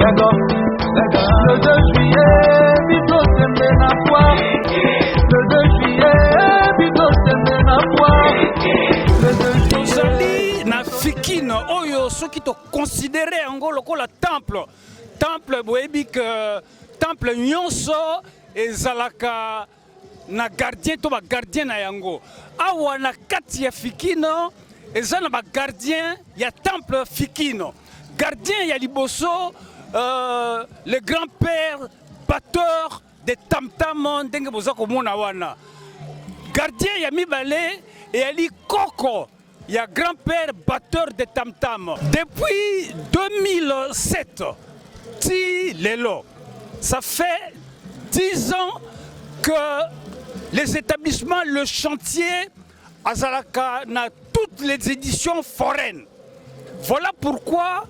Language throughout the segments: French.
Le 2 juillet, Bito Sembe na foi. Le 2 juillet, Bito Sembe na foi. Le 2 juillet. Na fikino oyo soki to considérer yango lokola temple. Temple boyebi que temple nyonso ezalaka na gardien to ba gardien na yango. Awa na kati ya fikino ezana ba gardien ya temple fikino. Gardien ya liboso le grand-père batteur de tam-tam ndenge boza komona wana. Gardien ya mibale et ali koko ya grand-père batteur de tam-tam. Depuis 2007 ti lelo, ça fait 10 ans que les établissements, le chantier azalaka na toutes les éditions foraines. Voilà pourquoi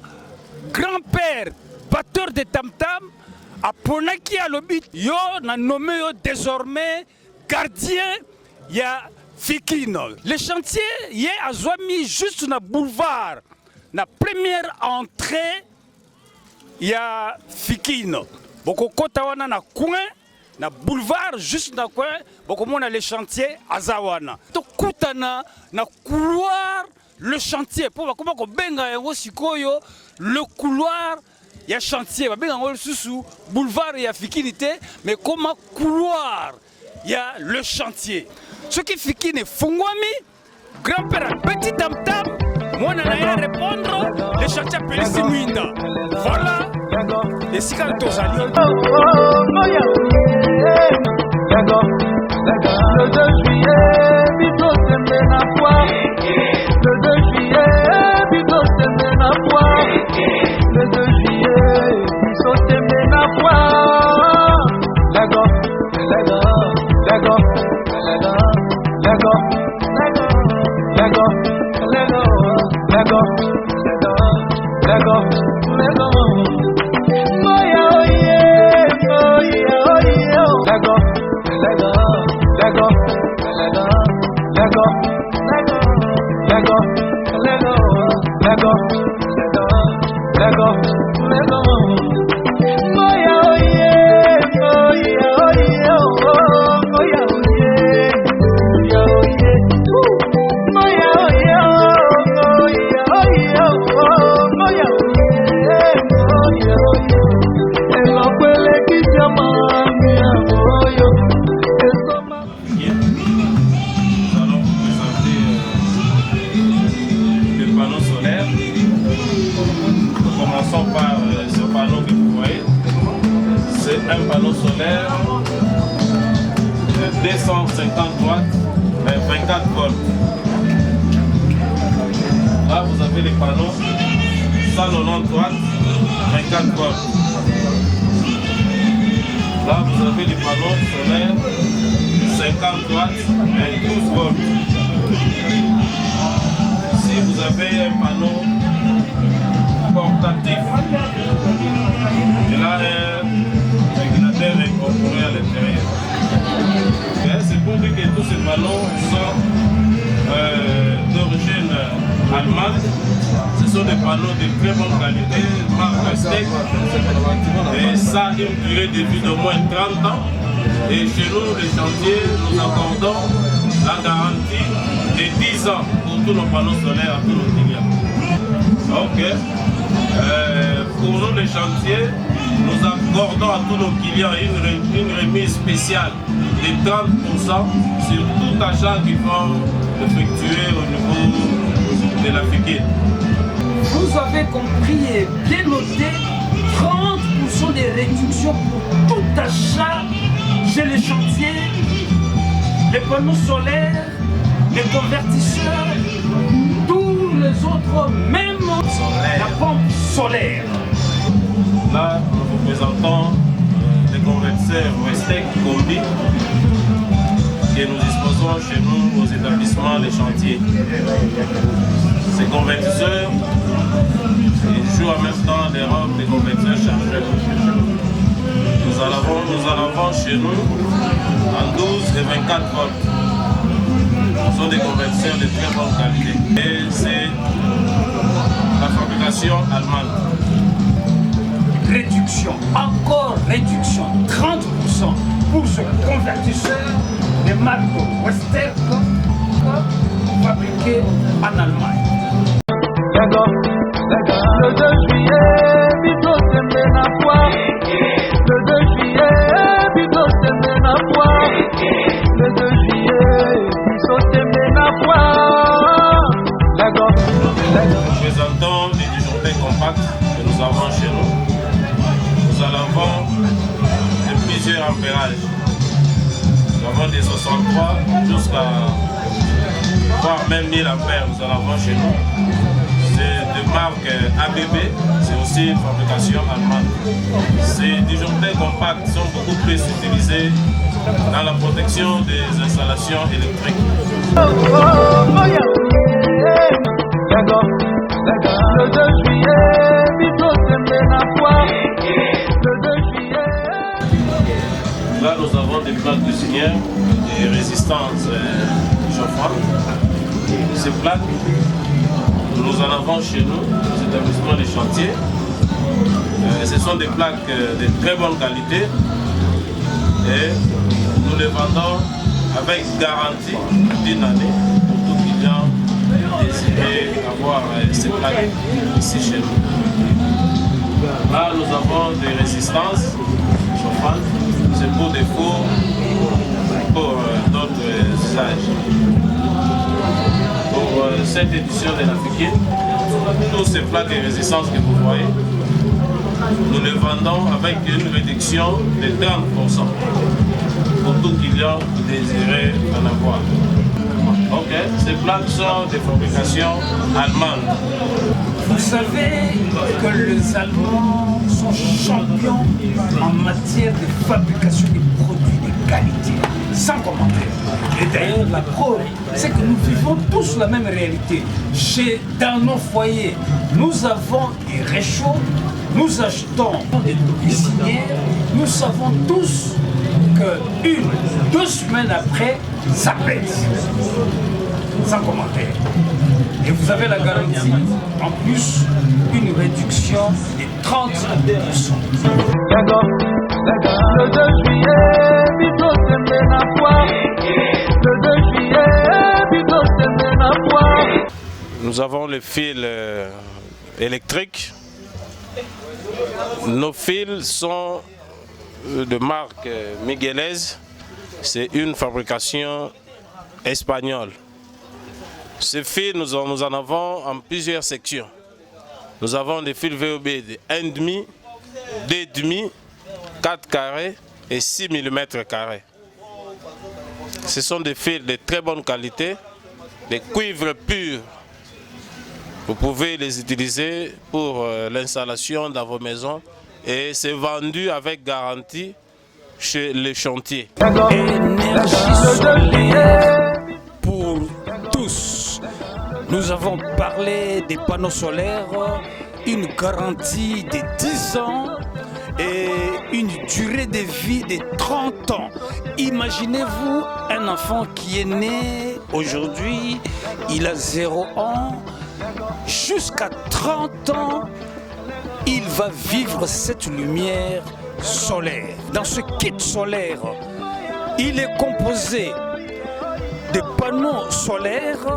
grand-père batteur de tam-tam a ponaki à l'obit yo na nommé yo désormais gardien ya fikino. Le chantier y a zoami juste na boulevard, na première entrée ya fikino. Boko kota wana na coin na boulevard juste na coin boko mona le chantier azawana. To kutana na couloir le chantier pour comment ko benga yango sikoyo le couloir ya chantier ba benga yango susu boulevard ya fikinité mais comment couloir ya le chantier. Ce qui fikine fungwami grand-père petit tam-tam mona na ya répondre le chantier pelisi mwinda. Voilà et si quand tozali le 2 juillet, Bito Sembe na foi. Le 2 juillet, Bito Sembe na foi. Le 2 juillet, Bito Sembe na foi. Lego, Lego, Lego, Lego, Lego, Lego, Lego, Lego, Lego, Lego, Lego. Moya oye, moya oye, Lego, Lego, Lego, Lego, Lego, Lego, Lego, Lego, Lego, Lego. Moya oye, moya oye, moya oye, moya oye, moya oye, moya oye, moya oye. El abuelo que llama mi abuelo. Commençons par ce panneau que vous voyez. C'est un panneau solaire de 250 watts, 24 volts. Là, vous avez les panneaux 190 watts, 24 volts. Là, vous avez les panneaux solaires 50 watts, 12 volts. Si vous avez un panneau portatif, il a un régulateur incorporé à l'intérieur. C'est pour dire que tous ces panneaux sont d'origine allemande. Ce sont des panneaux de très bonne qualité, marque Steck, et ça a une durée de vie d'au moins 30 ans. Et chez nous, les chantiers, nous accordons la garantie de 10 ans pour tous nos panneaux solaires à tous nos clients. Ok. Pour nous, les chantiers, nous accordons à tous nos clients une remise spéciale de 30% sur tout achat qu'ils vont effectuer au niveau de la FIKIN. Vous avez compris et bien noté 30% de réduction pour tout achat chez les chantiers, les panneaux solaires, les convertisseurs, tous les autres, même la pompe solaire. Là, nous vous présentons les convertisseurs Westec Combi que nous disposons chez nous aux établissements des chantiers. Ces convertisseurs jouent en même temps des rôles des convertisseurs chargeurs. Nous en avons chez nous en 12 et 24 volts. Ce sont des convertisseurs de très bonne qualité. Et c'est la fabrication allemande. réduction, encore réduction, 30% pour ce convertisseur des marques Western fabriquées en Allemagne. Le 2 juillet, Bito Sembe na foi. Le 2 juillet, Bito Sembe na foi. Le 2 juillet, Bito Sembe na foi. Présentons les disjoncteurs compacts que nous avons chez nous. Nous en avons de plusieurs ampérages. Nous avons des 63 jusqu'à voire même 1000 ampères. Nous en avons chez nous. C'est de marque ABB, c'est aussi une fabrication allemande. Ces disjoncteurs compacts sont beaucoup plus utilisés dans la protection des installations électriques. Le 2 juillet, Bito Sembe na foi. Le 2 juillet. Là, nous avons des plaques de lumière, des résistances chauffantes. Ces plaques, nous en avons chez nous, aux établissements des chantiers. Ce sont des plaques de très bonne qualité et nous les vendons avec garantie d'une année pour tout client désiré avoir ces plaques ici chez nous. Là, nous avons des résistances chauffantes, c'est pour des fours, pour d'autres usages. Pour cette édition de la Fikine, tous ces plaques de résistance que vous voyez, nous les vendons avec une réduction de 30% pour tout client qui désirait en avoir. Ok, ces plaques sont de fabrication allemande. Vous savez que les Allemands sont champions en matière de fabrication des produits de qualité, sans commentaire. Et d'ailleurs, la preuve, c'est que nous vivons tous la même réalité. Dans nos foyers, nous avons des réchauds, nous achetons des cuisinières, nous savons tous que 1-2 semaines après, ça pète. Sans commentaire. Et vous avez la garantie, en plus, une réduction de 30%. Le 2 juillet, Bito Sembe na foi. Le 2 juillet, Bito Sembe na foi. Nous avons les fils électriques. Nos fils sont de marque Miguelez. C'est une fabrication espagnole. Ces fils, nous en avons en plusieurs sections. Nous avons des fils VOB de 1,5, 2,5, 4 carrés et 6 mm carrés. Ce sont des fils de très bonne qualité, des cuivres purs. Vous pouvez les utiliser pour l'installation dans vos maisons et c'est vendu avec garantie chez les chantiers. Énergie solaire pour tous. Nous avons parlé des panneaux solaires, une garantie de 10 ans et une durée de vie de 30 ans. Imaginez-vous un enfant qui est né aujourd'hui, il a 0 ans, jusqu'à 30 ans, il va vivre cette lumière solaire. Dans ce kit solaire, il est composé de panneaux solaires,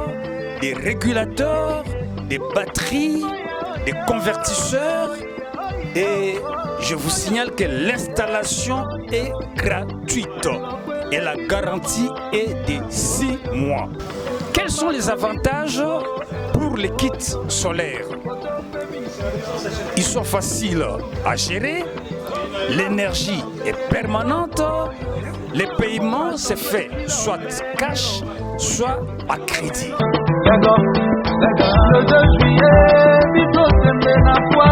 des régulateurs, des batteries, des convertisseurs et je vous signale que l'installation est gratuite et la garantie est de 6 mois. Quels sont les avantages pour les kits solaires? Ils sont faciles à gérer, l'énergie est permanente, les paiements se fait soit cash, soit à crédit. Le 2 juillet, Bito Sembe na foi.